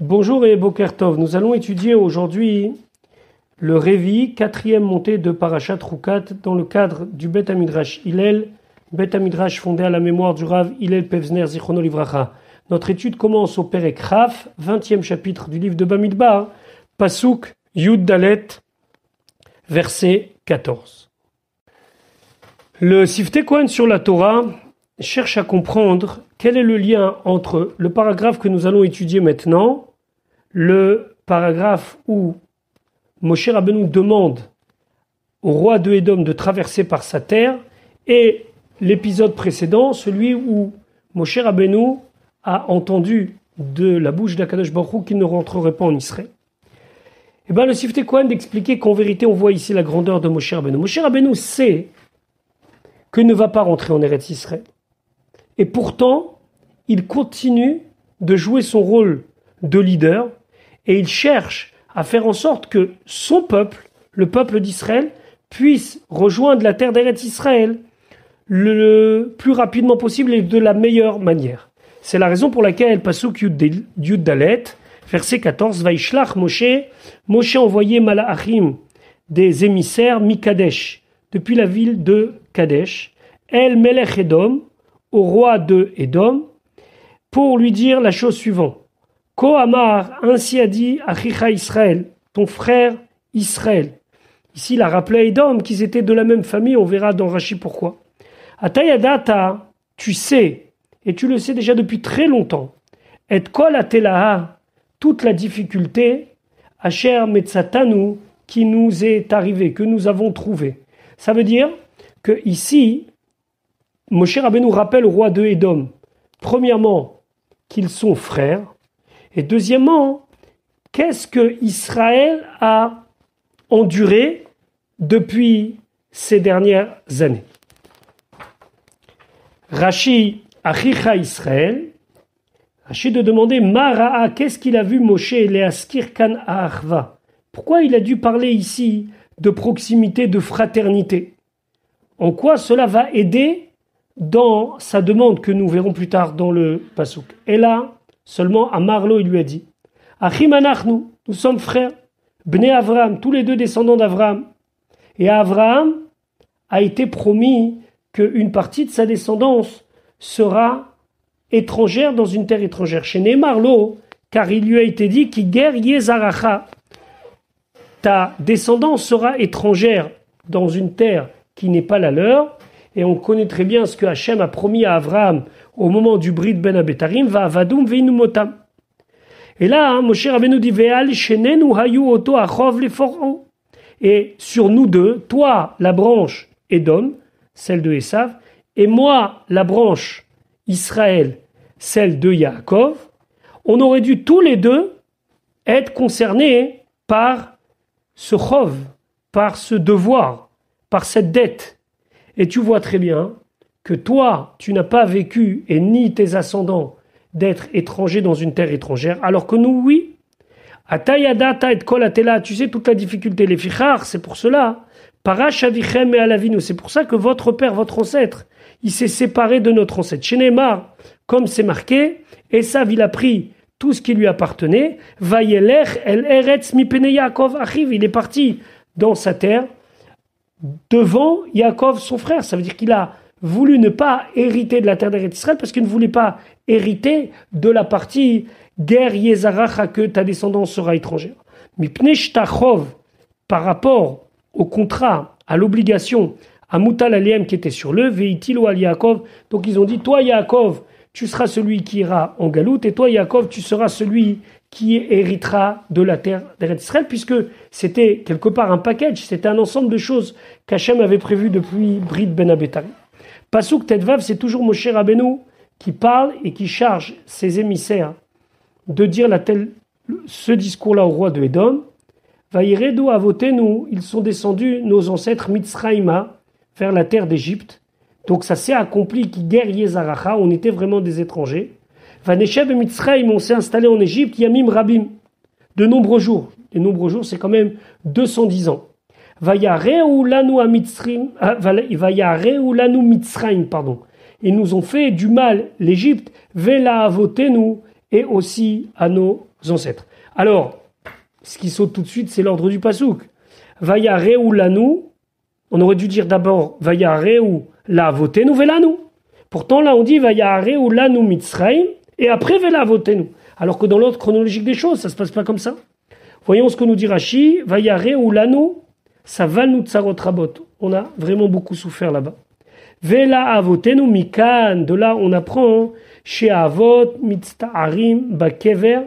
Bonjour et Boker Tov. Nous allons étudier aujourd'hui le Révi, quatrième montée de Parashat Rukat, dans le cadre du Bet Hamidrash Hillel, Bet Hamidrash fondé à la mémoire du Rav Hillel Pevzner Zichrono Livracha. Notre étude commence au Perek Raf, 20e chapitre du livre de Bamidbar, Pasuk Yud Dalet, verset 14. Le Siftei Kohen sur la Torah cherche à comprendre quel est le lien entre le paragraphe que nous allons étudier maintenant, le paragraphe où Moshe Rabbeinu demande au roi de Édom de traverser par sa terre, et l'épisode précédent, celui où Moshe Rabbeinu a entendu de la bouche d'Akadosh Baruch Hu qu'il ne rentrerait pas en Israël. Et bien le Siftei Kohen d'expliquer qu'en vérité on voit ici la grandeur de Moshe Rabbeinu. Moshe Rabbeinu sait qu'il ne va pas rentrer en Eretz Israël. Et pourtant, il continue de jouer son rôle de leader et il cherche à faire en sorte que son peuple, le peuple d'Israël, puisse rejoindre la terre d'Eretz Israël le plus rapidement possible et de la meilleure manière. C'est la raison pour laquelle, Pasuk Yud Dalet, verset 14, Vaishlach Moshe, Moshe envoyait Malachim, des émissaires, Mikadesh, depuis la ville de Kadesh, El Melech Edom, au roi de Édom, pour lui dire la chose suivante. Ko Amar, ainsi a dit Achicha Israël, ton frère Israël. Ici, il a rappelé à Édom qu'ils étaient de la même famille, on verra dans Rashi pourquoi. Atayadata, tu sais, et tu le sais déjà depuis très longtemps, et kol atelaha, toute la difficulté, Asher Metzatanu, qui nous est arrivée, que nous avons trouvé. Ça veut dire que ici, Moshe Rabbeinu rappelle au roi de Édom, premièrement, qu'ils sont frères, et deuxièmement, qu'est-ce que Israël a enduré depuis ces dernières années. Rashi, Achicha Israël, Rashi de demander, Mara'a, qu'est-ce qu'il a vu Moshe Leaskir Kan Ahva? Pourquoi il a dû parler ici de proximité, de fraternité? En quoi cela va aider dans sa demande que nous verrons plus tard dans le Pasuk? Et là, seulement à Marlo, il lui a dit, Achim anachnu, nous sommes frères, Bnei Avraham, tous les deux descendants d'Avraham. Et à Avraham a été promis qu'une partie de sa descendance sera étrangère dans une terre étrangère. Chez Marlo, car il lui a été dit, Ki ger yezaracha, ta descendance sera étrangère dans une terre qui n'est pas la leur. Et on connaît très bien ce que Hachem a promis à Avraham au moment du Brit Ben Abetarim, va avadum veinu motam. Et là, Moshe Rabbeinu dit, Ve'al shenenu hayu oto achov lefor'o. Et sur nous deux, toi, la branche Édom, celle de Esav, et moi, la branche Israël, celle de Yaakov, on aurait dû tous les deux être concernés par ce chov, par ce devoir, par cette dette. Et tu vois très bien que toi, tu n'as pas vécu, et ni tes ascendants, d'être étrangers dans une terre étrangère, alors que nous, oui. Atayadata et kol atela, tu sais toute la difficulté, les fichar, c'est pour cela. Parash avichem et alavinu, c'est pour ça que votre père, votre ancêtre, il s'est séparé de notre ancêtre. Chez Neymar, comme c'est marqué, Esav, il a pris tout ce qui lui appartenait, Vayelech el eretz mipene Yaakov achiv, il est parti dans sa terre, devant Yaakov, son frère. Ça veut dire qu'il a voulu ne pas hériter de la terre d'Eretz Israël parce qu'il ne voulait pas hériter de la partie Ger Yezaracha, que ta descendance sera étrangère. Mipnei shtachov, par rapport au contrat, à l'obligation, à Mutal Aliem qui était sur le Veitilo al Yaakov. Donc ils ont dit, toi Yaakov, tu seras celui qui ira en galoute, et toi Yaakov, tu seras celui qui héritera de la terre d'Eretz Israël, puisque c'était quelque part un package, c'était un ensemble de choses qu'Hachem avait prévu depuis Brit Ben Abetarim. Pasuk Tetvav, c'est toujours Moshe Rabbeinu qui parle et qui charge ses émissaires de dire ce discours-là au roi de Édom. Vaïredo avotenu, ils sont descendus, nos ancêtres Mitzraïma, vers la terre d'Égypte. Donc ça s'est accompli, qui guerre Yezaracha, on était vraiment des étrangers. Vaneshev et Mitzraïm, on s'est installé en Égypte, Yamim Rabim, de nombreux jours. Les nombreux jours, c'est quand même 210 ans. Vayareu lanu Mitzraïm, pardon. Ils nous ont fait du mal, l'Égypte, Vela avotenu, et aussi à nos ancêtres. Alors, ce qui saute tout de suite, c'est l'ordre du pasouk. Vayareu lanu, on aurait dû dire d'abord Vayareu la votenu velanu. Pourtant là on dit Vayareu lanu mitzraim et après vela votenu. Alors que dans l'ordre chronologique des choses, ça se passe pas comme ça. Voyons ce que nous dit Rashi. Vayareu lanu, ça va nous tsarot rabot. On a vraiment beaucoup souffert là-bas. Vela avotenu mikan, de là on apprend chez Avot mitzta'arim bakever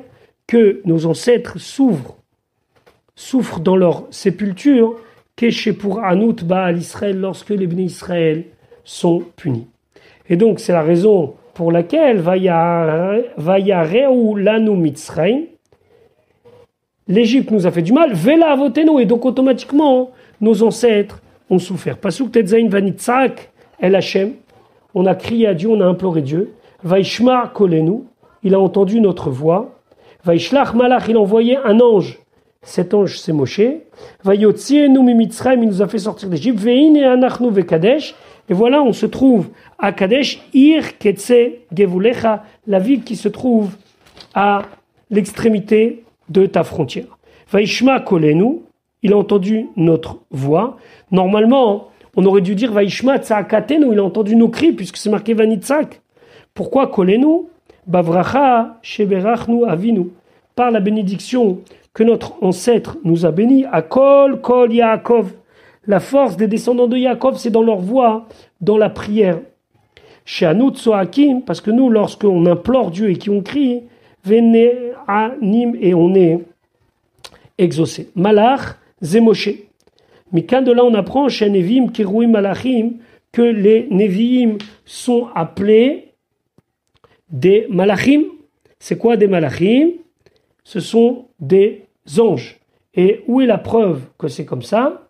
que nos ancêtres souffrent dans leur sépulture, qu'est pour Anout Baal Israël lorsque les bénis Israël sont punis. Et donc c'est la raison pour laquelle Vayareu lanu Mitzraim, l'Égypte nous a fait du mal, Vela avotenu, et donc automatiquement nos ancêtres ont souffert. Pasuk Tetzain vanitzak el Hashem, on a crié à Dieu, on a imploré Dieu. Vaishma kolenu, il a entendu notre voix. Vaishlach malach, il a envoyé un ange. Cet ange, c'est Moshe. Vayotzienu mimitzraim, il nous a fait sortir d'Égypte. Veine anachnu vekadesh. Et voilà, on se trouve à Kadesh, Ir ketse gevulecha, la ville qui se trouve à l'extrémité de ta frontière. Vaishma kolenu, il a entendu notre voix. Normalement, on aurait dû dire Vaishma tzakatenu, il a entendu nos cris, puisque c'est marqué Vanitzak. Pourquoi kolenu? Bavracha sheberachnu avinu, par la bénédiction que notre ancêtre nous a bénis, à Kol Yaakov. La force des descendants de Yaakov, c'est dans leur voix, dans la prière. Chez Anout Soakim, parce que nous, lorsqu'on implore Dieu et qu'on crie, Vene Anim, et on est exaucé. Malach, Zemoshe. Mikan, de là, on apprend chez Nevim, Kirouim, Malachim, que les Neviim sont appelés des Malachim. C'est quoi des Malachim? Ce sont des anges. Et où est la preuve que c'est comme ça?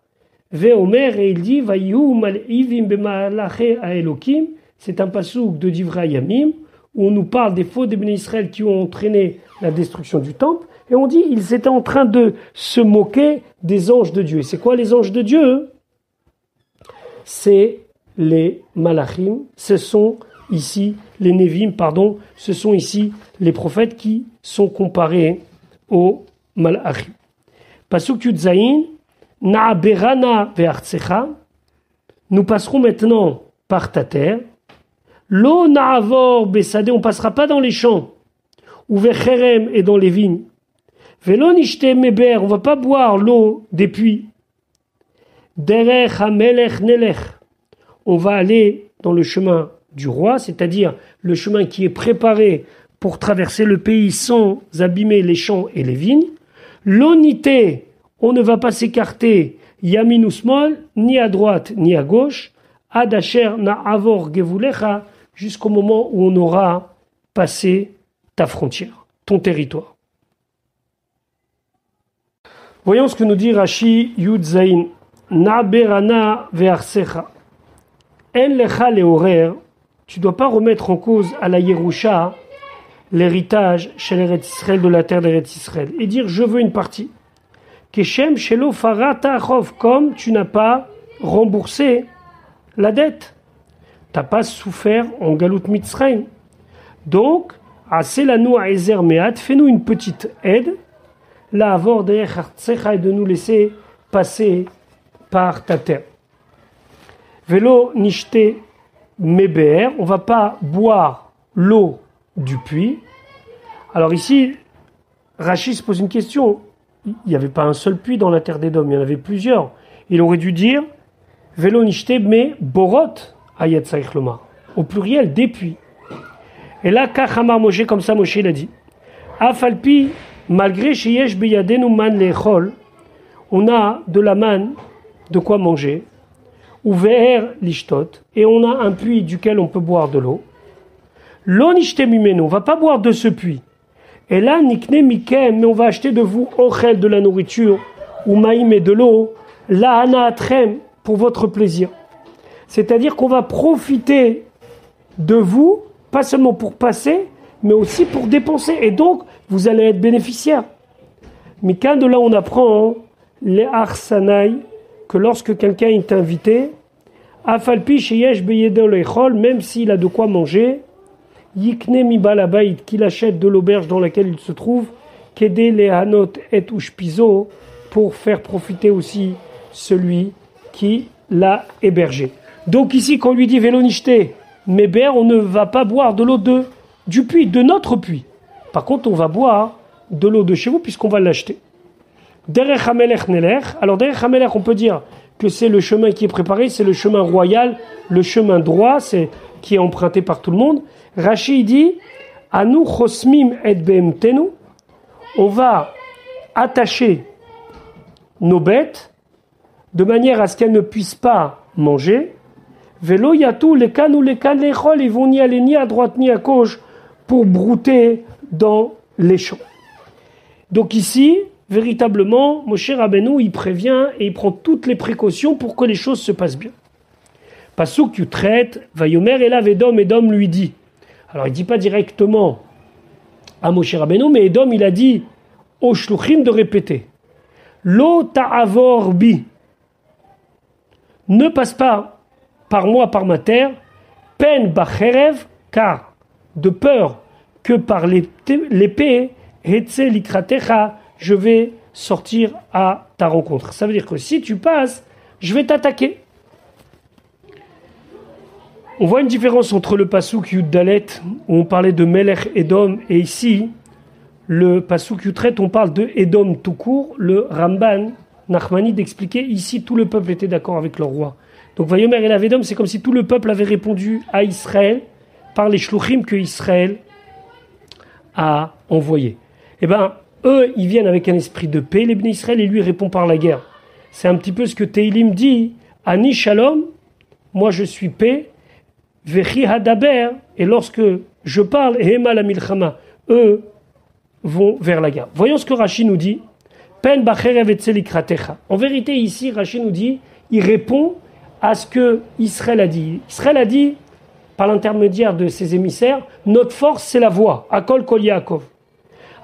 Veomer, et il dit Vayu mal'ivim b'malaché Elokim. C'est un passouk de Divrei Yamim où on nous parle des faux des bénis Israël qui ont entraîné la destruction du temple. Et on dit ils étaient en train de se moquer des anges de Dieu. Et c'est quoi les anges de Dieu? C'est les Malachim. Ce sont ici les Nevim, pardon. Ce sont ici les prophètes qui sont comparés aux Malachim. Pasuk Yudzaïn, Na'aberana ve'artsecha. Nous passerons maintenant par ta terre. Lo na'avor besade, on passera pas dans les champs. Ou ve'cherem, et dans les vignes. Velo nishte meber, on va pas boire l'eau des puits. Derech hamelech nelech, on va aller dans le chemin du roi, c'est-à-dire le chemin qui est préparé pour traverser le pays sans abîmer les champs et les vignes. L'onité, on ne va pas s'écarter yamin ou smol, ni à droite ni à gauche, adasher na avor gevulecha, jusqu'au moment où on aura passé ta frontière, ton territoire. Voyons ce que nous dit Rashi Yud Zain. Na berana ve'arsecha. En lecha leorer, tu ne dois pas remettre en cause à la Yerusha l'héritage chez l'Eretz Israël de la terre d'Eretz Israël et dire je veux une partie. Keshem shelo farata achov, comme tu n'as pas remboursé la dette. Tu n'as pas souffert en Galut Mitzrayim. Donc, aselanu aezer meat, fais-nous une petite aide, la avor derech artsecha, et de nous laisser passer par ta terre. Velo nishte meber, on va pas boire l'eau du puits. Alors ici, Rashi se pose une question. Il n'y avait pas un seul puits dans la terre d'Édom, il y en avait plusieurs. Il aurait dû dire Velo nishte me borot ayat saich lomar, au pluriel des puits. Et là, Kachamar Moshe, comme ça Moshe l'a dit. Afalpi, malgré sheyesh beyadenu man lechol, on a de la manne, de quoi manger, ou ve'er lishtot, et on a un puits duquel on peut boire de l'eau. Lo nishte mimenu, on va pas boire de ce puits. Et là, nikne mikem, mais on va acheter de vous ochel, de la nourriture, ou maïm et de l'eau, la anaatrem, pour votre plaisir. C'est-à-dire qu'on va profiter de vous, pas seulement pour passer, mais aussi pour dépenser. Et donc, vous allez être bénéficiaire. Mikan, de là, on apprend les arsanaï, que lorsque quelqu'un est invité, afalpi sheyesh beyedon lechol, même s'il a de quoi manger, Yikne mi balabayit, qu'il achète de l'auberge dans laquelle il se trouve, Kede le hanot et ushpizo, pour faire profiter aussi celui qui l'a hébergé. Donc ici, quand on lui dit Vélonishte, Méber, on ne va pas boire de l'eau du puits, de notre puits. Par contre, on va boire de l'eau de chez vous puisqu'on va l'acheter. Derech Hamelech Nelech. Alors, Derech Hamelech, on peut dire que c'est le chemin qui est préparé, c'est le chemin royal, le chemin droit, c'est qui est emprunté par tout le monde. Rashi dit Anu chosmim et behemtenu. On va attacher nos bêtes de manière à ce qu'elles ne puissent pas manger. Vélo yatou les can ou les can les chol, ils vont ni aller ni à droite ni à gauche pour brouter dans les champs. Donc ici, véritablement, Moshe Rabbeinu, il prévient et il prend toutes les précautions pour que les choses se passent bien. Pasuk Yutret, Vayomer Elav Edom, Edom lui dit. Alors il ne dit pas directement à Moshe Rabbeinu, mais Edom il a dit au shluchim de répéter. Lo ta'avor bi. Ne passe pas par moi, par ma terre, pen bacherev, car de peur que par l'épée, hetze likratecha, je vais sortir à ta rencontre. Ça veut dire que si tu passes, je vais t'attaquer. On voit une différence entre le pasuk Yud Dalet, où on parlait de Melech Edom, et ici, le pasuk Yutret, on parle de Edom tout court. Le Ramban, Nachmani, d'expliquer, ici, tout le peuple était d'accord avec leur roi. Donc, Vayomer et Edom, c'est comme si tout le peuple avait répondu à Israël par les shluchim que Israël a envoyés. Eh bien, eux, ils viennent avec un esprit de paix, les Bnei Israël, et lui répond par la guerre. C'est un petit peu ce que Teilim dit, Ani Shalom, moi je suis paix, Vechi Hadaber, et lorsque je parle, Hema la Milchama, eux vont vers la guerre. Voyons ce que Rashi nous dit. Pen Bacherev et Tzelikratecha. En vérité, ici, Rashi nous dit, il répond à ce que Israël a dit. Israël a dit, par l'intermédiaire de ses émissaires, notre force c'est la voix, Akol Kol Yaakov.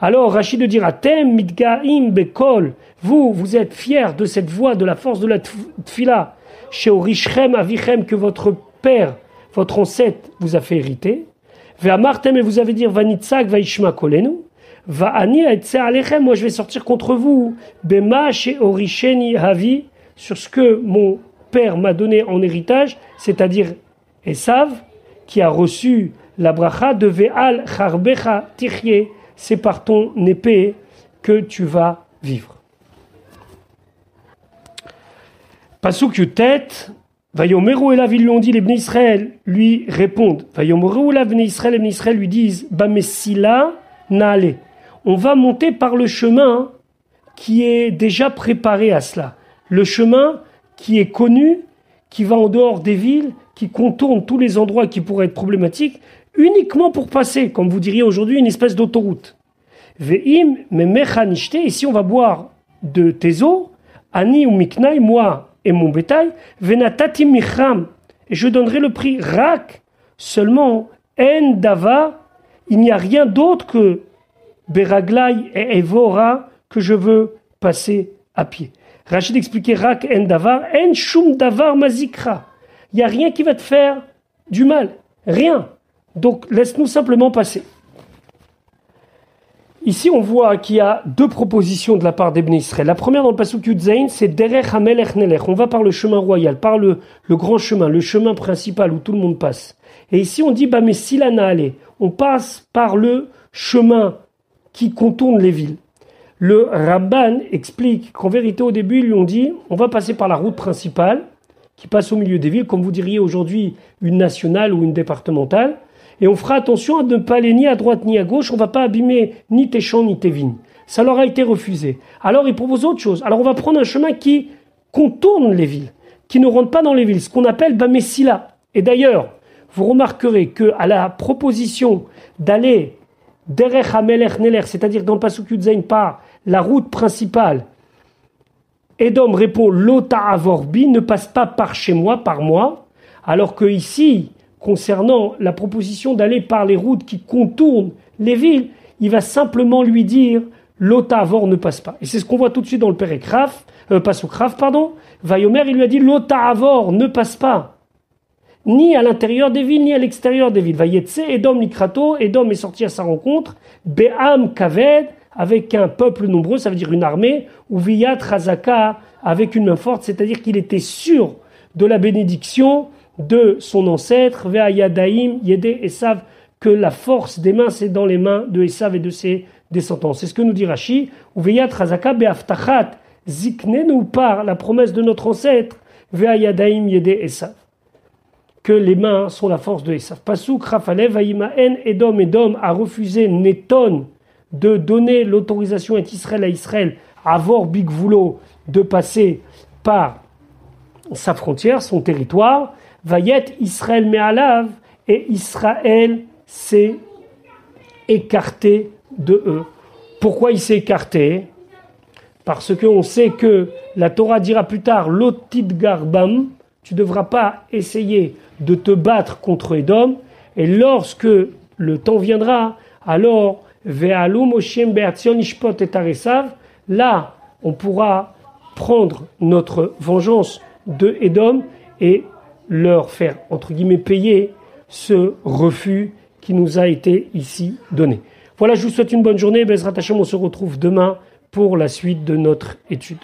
Alors Rachid dira, Tem mitgaim bekol, vous êtes fiers de cette voix, de la force de la tfila, chez Orichem Avichem, que votre père, votre ancêtre vous a fait hériter. Ve'amartem, et vous avez dit, Vanitzak vaishma kolenu, Va'ani aetse alechem, moi je vais sortir contre vous, Bema chez Orisheni Havi, sur ce que mon père m'a donné en héritage, c'est-à-dire Esav, qui a reçu la bracha de Ve'al charbecha tichye, c'est par ton épée que tu vas vivre. Pasuk Yutet, Vayomeru elav, ils lui ont dit, les Bnei Israël lui répondent, Vayomeru elav Bnei Israël, les Bnei Israël lui disent, Bamessila naale, on va monter par le chemin qui est déjà préparé à cela. Le chemin qui est connu, qui va en dehors des villes, qui contourne tous les endroits qui pourraient être problématiques, uniquement pour passer, comme vous diriez aujourd'hui, une espèce d'autoroute. Ve'im memechanishte, ici on va boire de tes eaux, ani ou miknai, moi et mon bétail, venatati michram, et je donnerai le prix rak, seulement en dava, il n'y a rien d'autre que beraglai et evora que je veux passer à pied. Rachid expliquait rak en davar, en shum davar mazikra. Il n'y a rien qui va te faire du mal, rien. Donc laisse-nous simplement passer. Ici, on voit qu'il y a deux propositions de la part des Bnei Israël. La première dans le pasuk Yud Zayin, c'est Derech Hamelech Nelech. On va par le chemin royal, par le grand chemin, le chemin principal où tout le monde passe. Et ici, on dit Bamessila Naale. On passe par le chemin qui contourne les villes. Le Ramban explique qu'en vérité, au début, ils lui ont dit on va passer par la route principale qui passe au milieu des villes, comme vous diriez aujourd'hui une nationale ou une départementale. Et on fera attention à ne pas aller ni à droite ni à gauche, on ne va pas abîmer ni tes champs ni tes vignes. Ça leur a été refusé. Alors ils proposent autre chose. Alors on va prendre un chemin qui contourne les villes, qui ne rentre pas dans les villes, ce qu'on appelle Bamessila. Et d'ailleurs, vous remarquerez qu'à la proposition d'aller Derech Hamelech Neler, c'est-à-dire dans le Pasuk Yud Zayin par la route principale, Edom répond Lota Avorbi, ne passe pas par chez moi, par moi, alors que ici, concernant la proposition d'aller par les routes qui contournent les villes, il va simplement lui dire Lota Avor ne passe pas. Et c'est ce qu'on voit tout de suite dans le Perek Raf, Pasuk Raf, pardon. Vayomer, il lui a dit Lota Avor ne passe pas. ni à l'intérieur des villes, ni à l'extérieur des villes. Vayetse Edom Likrato, Edom est sorti à sa rencontre, Be'am Kaved, avec un peuple nombreux, ça veut dire une armée, ou Viyat Razaka, avec une main forte, c'est-à-dire qu'il était sûr de la bénédiction de son ancêtre, Ve'ayadaim, Yede Esav, que la force des mains, c'est dans les mains de Esav et de ses descendants. C'est ce que nous dit Rashi, ou Viyat Razaka Be'aftachat, Ziknenu, par la promesse de notre ancêtre, Ve'ayadaim, Yede Esav, que les mains sont la force de Esav. Pasuk Rafalev, Vaïmaen, Edom a refusé Neton de donner l'autorisation à Israël, à Vor Bigvulo, de passer par sa frontière, son territoire. Vayet Israël Me'alav, et Israël s'est écarté de eux. Pourquoi il s'est écarté? Parce qu'on sait que la Torah dira plus tard, Lotid Garbam, tu ne devras pas essayer de te battre contre Edom, et lorsque le temps viendra, alors là, on pourra prendre notre vengeance de Edom et leur faire, entre guillemets, payer ce refus qui nous a été ici donné. Voilà, je vous souhaite une bonne journée. Bezrat Hashem, on se retrouve demain pour la suite de notre étude.